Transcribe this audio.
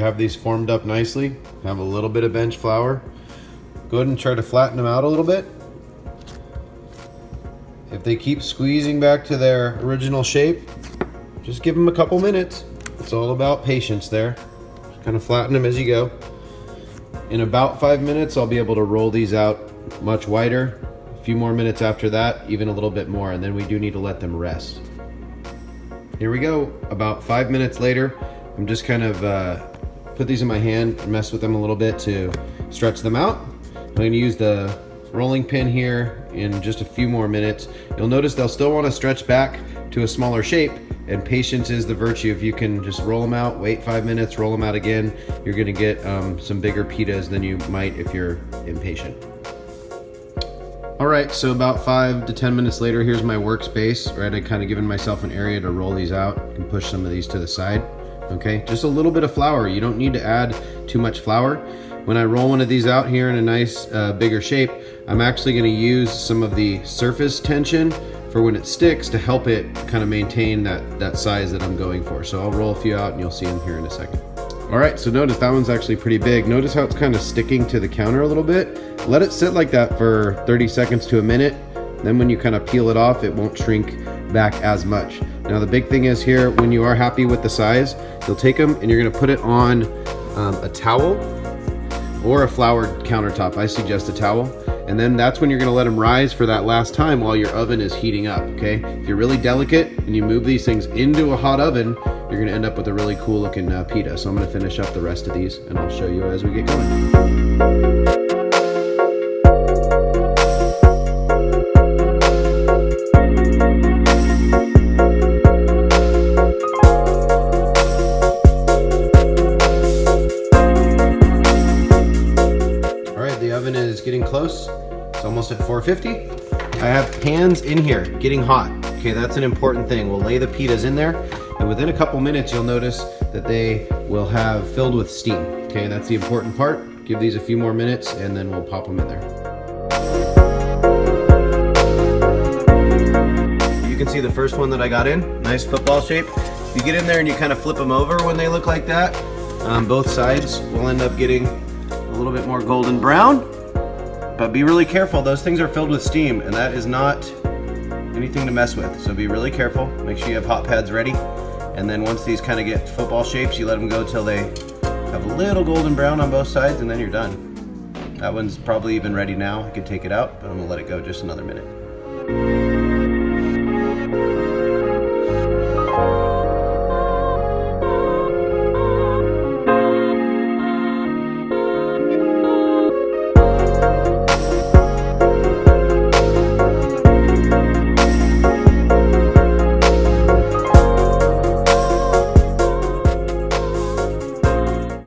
have these formed up nicely, have a little bit of bench flour, go ahead and try to flatten them out a little bit. If they keep squeezing back to their original shape, just give them a couple minutes. It's all about patience there. Just kind of flatten them as you go. In about 5 minutes, I'll be able to roll these out much wider. A few more minutes after that, even a little bit more, and then we do need to let them rest. Here we go. About 5 minutes later, I'm just kind of put these in my hand and mess with them a little bit to stretch them out. I'm going to use the rolling pin here in just a few more minutes. You'll notice they'll still want to stretch back to a smaller shape, and patience is the virtue. If you can just roll them out, wait 5 minutes, roll them out again, you're going to get some bigger pitas than you might if you're impatient. All right, so about 5 to 10 minutes later, here's my workspace, right? I kind of given myself an area to roll these out. I can push some of these to the side, okay? Just a little bit of flour. You don't need to add too much flour. When I roll one of these out here in a nice bigger shape, I'm actually gonna use some of the surface tension for when it sticks to help it kind of maintain that size that I'm going for. So I'll roll a few out and you'll see them here in a second. All right, so notice that one's actually pretty big. Notice how it's kind of sticking to the counter a little bit. Let it sit like that for 30 seconds to a minute. Then when you kind of peel it off, it won't shrink back as much. Now the big thing is here, when you are happy with the size, you'll take them and you're gonna put it on a towel or a floured countertop. I suggest a towel. And then that's when you're gonna let them rise for that last time while your oven is heating up, okay? If you're really delicate and you move these things into a hot oven, you're gonna end up with a really cool looking pita. So I'm gonna finish up the rest of these and I'll show you as we get going. Is getting close. It's almost at 450. I have pans in here getting hot. Okay, that's an important thing. We'll lay the pitas in there, and within a couple minutes you'll notice that they will have filled with steam. Okay, that's the important part. Give these a few more minutes and then we'll pop them in there. You can see the first one that I got in, nice football shape. You get in there and you kind of flip them over when they look like that. Both sides will end up getting a little bit more golden brown. But be really careful, those things are filled with steam and that is not anything to mess with. So be really careful, make sure you have hot pads ready. And then once these kind of get football shapes, you let them go till they have a little golden brown on both sides and then you're done. That one's probably even ready now. I could take it out, but I'm gonna let it go just another minute.